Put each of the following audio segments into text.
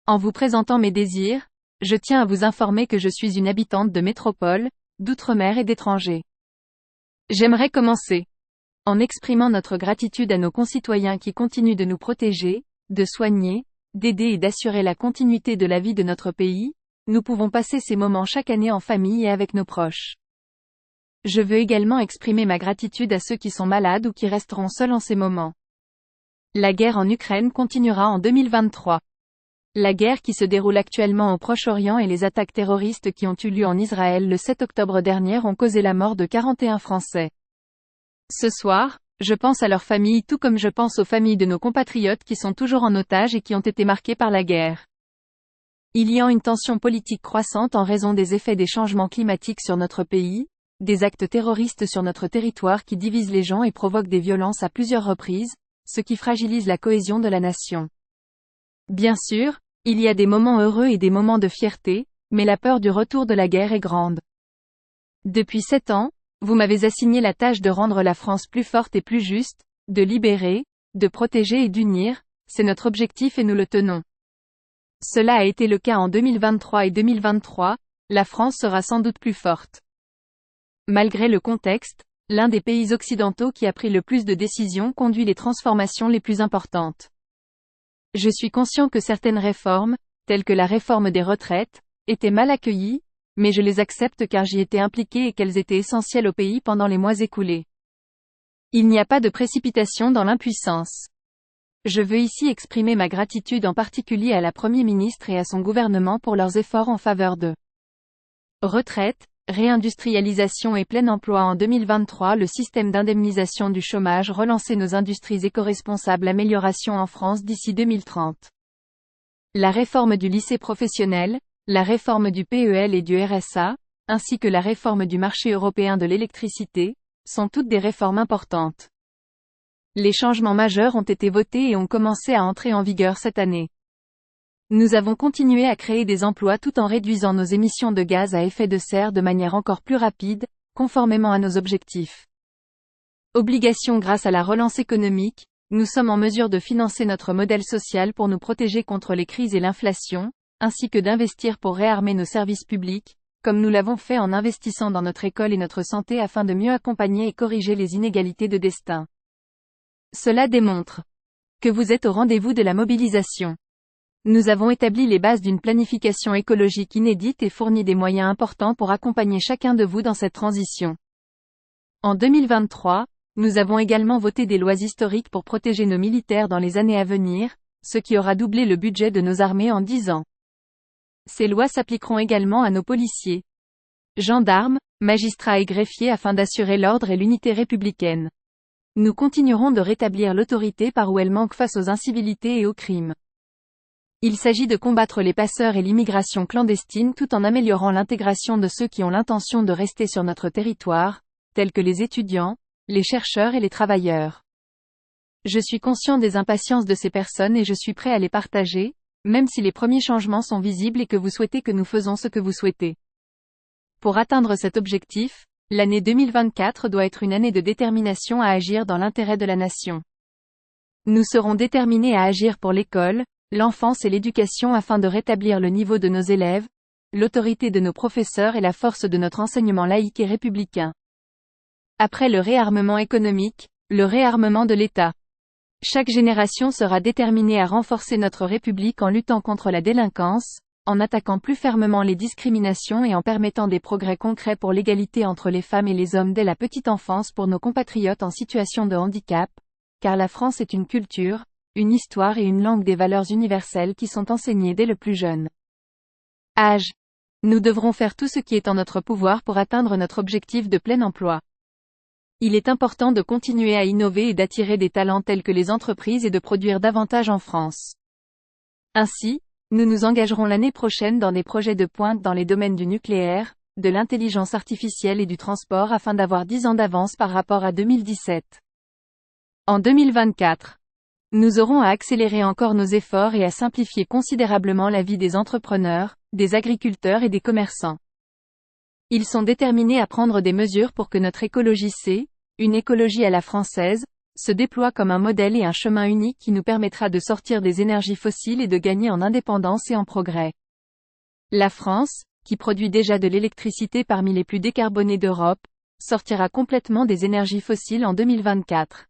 En vous présentant mes désirs, je tiens à vous informer que je suis une habitante de métropole, d'outre-mer et d'étranger. J'aimerais commencer en exprimant notre gratitude à nos concitoyens qui continuent de nous protéger, de soigner, d'aider et d'assurer la continuité de la vie de notre pays. Nous pouvons passer ces moments chaque année en famille et avec nos proches. Je veux également exprimer ma gratitude à ceux qui sont malades ou qui resteront seuls en ces moments. La guerre en Ukraine continuera en 2023. La guerre qui se déroule actuellement au Proche-Orient et les attaques terroristes qui ont eu lieu en Israël le 7 octobre dernier ont causé la mort de 41 Français. Ce soir, je pense à leurs familles tout comme je pense aux familles de nos compatriotes qui sont toujours en otage et qui ont été marqués par la guerre. Il y a une tension politique croissante en raison des effets des changements climatiques sur notre pays, des actes terroristes sur notre territoire qui divisent les gens et provoquent des violences à plusieurs reprises, ce qui fragilise la cohésion de la nation. Bien sûr, il y a des moments heureux et des moments de fierté, mais la peur du retour de la guerre est grande. Depuis 7 ans, vous m'avez assigné la tâche de rendre la France plus forte et plus juste, de libérer, de protéger et d'unir, c'est notre objectif et nous le tenons. Cela a été le cas en 2023 et 2023, la France sera sans doute plus forte. Malgré le contexte, l'un des pays occidentaux qui a pris le plus de décisions conduit les transformations les plus importantes. Je suis conscient que certaines réformes, telles que la réforme des retraites, étaient mal accueillies, mais je les accepte car j'y étais impliqué et qu'elles étaient essentielles au pays pendant les mois écoulés. Il n'y a pas de précipitation dans l'impuissance. Je veux ici exprimer ma gratitude en particulier à la Premier ministre et à son gouvernement pour leurs efforts en faveur de retraite, réindustrialisation et plein emploi en 2023. Le système d'indemnisation du chômage relancer nos industries éco-responsables, amélioration en France d'ici 2030. La réforme du lycée professionnel, la réforme du PEL et du RSA, ainsi que la réforme du marché européen de l'électricité, sont toutes des réformes importantes. Les changements majeurs ont été votés et ont commencé à entrer en vigueur cette année. Nous avons continué à créer des emplois tout en réduisant nos émissions de gaz à effet de serre de manière encore plus rapide, conformément à nos objectifs. Obligation grâce à la relance économique, nous sommes en mesure de financer notre modèle social pour nous protéger contre les crises et l'inflation, ainsi que d'investir pour réarmer nos services publics, comme nous l'avons fait en investissant dans notre école et notre santé afin de mieux accompagner et corriger les inégalités de destin. Cela démontre que vous êtes au rendez-vous de la mobilisation. Nous avons établi les bases d'une planification écologique inédite et fourni des moyens importants pour accompagner chacun de vous dans cette transition. En 2023, nous avons également voté des lois historiques pour protéger nos militaires dans les années à venir, ce qui aura doublé le budget de nos armées en 10 ans. Ces lois s'appliqueront également à nos policiers, gendarmes, magistrats et greffiers afin d'assurer l'ordre et l'unité républicaine. Nous continuerons de rétablir l'autorité par où elle manque face aux incivilités et aux crimes. Il s'agit de combattre les passeurs et l'immigration clandestine tout en améliorant l'intégration de ceux qui ont l'intention de rester sur notre territoire, tels que les étudiants, les chercheurs et les travailleurs. Je suis conscient des impatiences de ces personnes et je suis prêt à les partager, même si les premiers changements sont visibles et que vous souhaitez que nous faisons ce que vous souhaitez. Pour atteindre cet objectif, l'année 2024 doit être une année de détermination à agir dans l'intérêt de la nation. Nous serons déterminés à agir pour l'école, l'enfance et l'éducation afin de rétablir le niveau de nos élèves, l'autorité de nos professeurs et la force de notre enseignement laïque et républicain. Après le réarmement économique, le réarmement de l'État. Chaque génération sera déterminée à renforcer notre République en luttant contre la délinquance, en attaquant plus fermement les discriminations et en permettant des progrès concrets pour l'égalité entre les femmes et les hommes dès la petite enfance pour nos compatriotes en situation de handicap, car la France est une culture, une histoire et une langue des valeurs universelles qui sont enseignées dès le plus jeune âge. Nous devrons faire tout ce qui est en notre pouvoir pour atteindre notre objectif de plein emploi. Il est important de continuer à innover et d'attirer des talents tels que les entreprises et de produire davantage en France. Ainsi, nous nous engagerons l'année prochaine dans des projets de pointe dans les domaines du nucléaire, de l'intelligence artificielle et du transport afin d'avoir 10 ans d'avance par rapport à 2017. En 2024, nous aurons à accélérer encore nos efforts et à simplifier considérablement la vie des entrepreneurs, des agriculteurs et des commerçants. Ils sont déterminés à prendre des mesures pour que notre écologie une écologie à la française, se déploie comme un modèle et un chemin unique qui nous permettra de sortir des énergies fossiles et de gagner en indépendance et en progrès. La France, qui produit déjà de l'électricité parmi les plus décarbonées d'Europe, sortira complètement des énergies fossiles en 2024.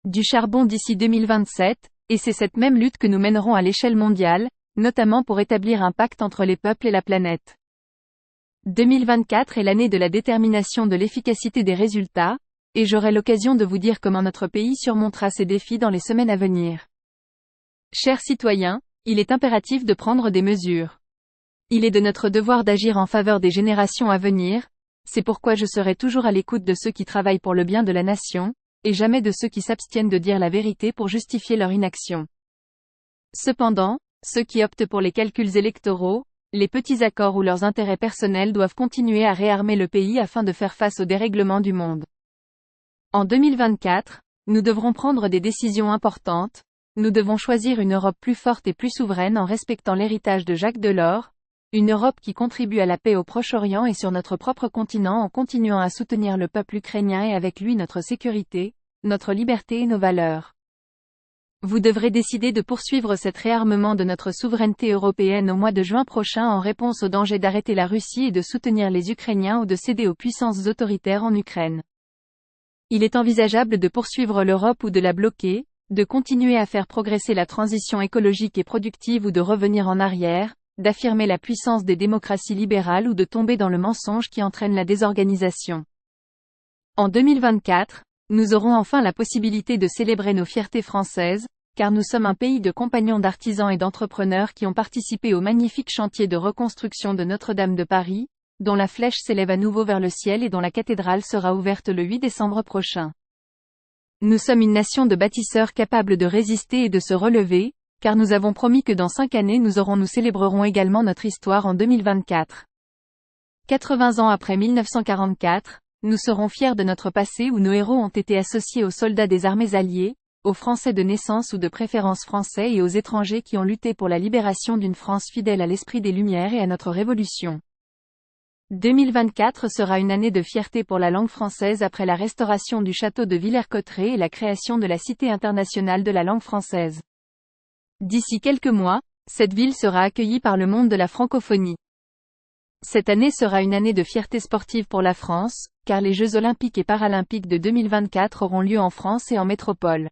Du charbon d'ici 2027, et c'est cette même lutte que nous mènerons à l'échelle mondiale, notamment pour établir un pacte entre les peuples et la planète. 2024 est l'année de la détermination de l'efficacité des résultats, et j'aurai l'occasion de vous dire comment notre pays surmontera ces défis dans les semaines à venir. Chers citoyens, il est impératif de prendre des mesures. Il est de notre devoir d'agir en faveur des générations à venir, c'est pourquoi je serai toujours à l'écoute de ceux qui travaillent pour le bien de la nation, et jamais de ceux qui s'abstiennent de dire la vérité pour justifier leur inaction. Cependant, ceux qui optent pour les calculs électoraux, les petits accords ou leurs intérêts personnels doivent continuer à réarmer le pays afin de faire face au dérèglement du monde. En 2024, nous devrons prendre des décisions importantes, nous devons choisir une Europe plus forte et plus souveraine en respectant l'héritage de Jacques Delors, une Europe qui contribue à la paix au Proche-Orient et sur notre propre continent en continuant à soutenir le peuple ukrainien et avec lui notre sécurité, notre liberté et nos valeurs. Vous devrez décider de poursuivre cet réarmement de notre souveraineté européenne au mois de juin prochain en réponse au danger d'arrêter la Russie et de soutenir les Ukrainiens ou de céder aux puissances autoritaires en Ukraine. Il est envisageable de poursuivre l'Europe ou de la bloquer, de continuer à faire progresser la transition écologique et productive ou de revenir en arrière, d'affirmer la puissance des démocraties libérales ou de tomber dans le mensonge qui entraîne la désorganisation. En 2024, nous aurons enfin la possibilité de célébrer nos fiertés françaises, car nous sommes un pays de compagnons d'artisans et d'entrepreneurs qui ont participé au magnifique chantier de reconstruction de Notre-Dame de Paris, dont la flèche s'élève à nouveau vers le ciel et dont la cathédrale sera ouverte le 8 décembre prochain. Nous sommes une nation de bâtisseurs capables de résister et de se relever, car nous avons promis que dans 5 années nous célébrerons également notre histoire en 2024. 80 ans après 1944, nous serons fiers de notre passé où nos héros ont été associés aux soldats des armées alliées, aux Français de naissance ou de préférence français et aux étrangers qui ont lutté pour la libération d'une France fidèle à l'esprit des Lumières et à notre Révolution. 2024 sera une année de fierté pour la langue française après la restauration du château de Villers-Cotterêts et la création de la Cité internationale de la langue française. D'ici quelques mois, cette ville sera accueillie par le monde de la francophonie. Cette année sera une année de fierté sportive pour la France, car les Jeux olympiques et paralympiques de 2024 auront lieu en France et en métropole.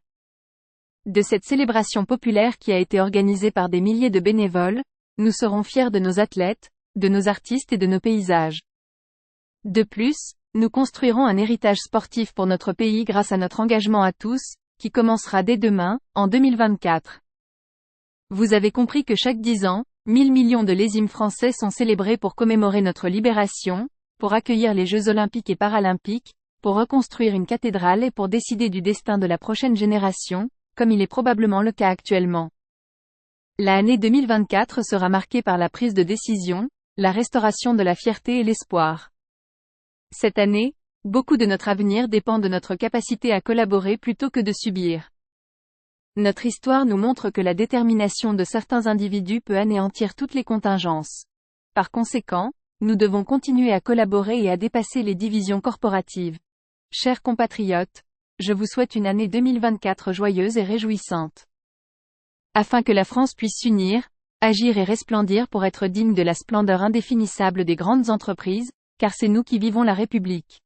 De cette célébration populaire qui a été organisée par des milliers de bénévoles, nous serons fiers de nos athlètes, de nos artistes et de nos paysages. De plus, nous construirons un héritage sportif pour notre pays grâce à notre engagement à tous, qui commencera dès demain, en 2024. Vous avez compris que chaque 10 ans, 1000 millions de lésimes français sont célébrés pour commémorer notre libération, pour accueillir les Jeux olympiques et paralympiques, pour reconstruire une cathédrale et pour décider du destin de la prochaine génération, comme il est probablement le cas actuellement. L'année 2024 sera marquée par la prise de décision, la restauration de la fierté et l'espoir. Cette année, beaucoup de notre avenir dépend de notre capacité à collaborer plutôt que de subir. Notre histoire nous montre que la détermination de certains individus peut anéantir toutes les contingences. Par conséquent, nous devons continuer à collaborer et à dépasser les divisions corporatives. Chers compatriotes, je vous souhaite une année 2024 joyeuse et réjouissante. Afin que la France puisse s'unir, agir et resplendir pour être digne de la splendeur indéfinissable des grandes entreprises, car c'est nous qui vivons la République.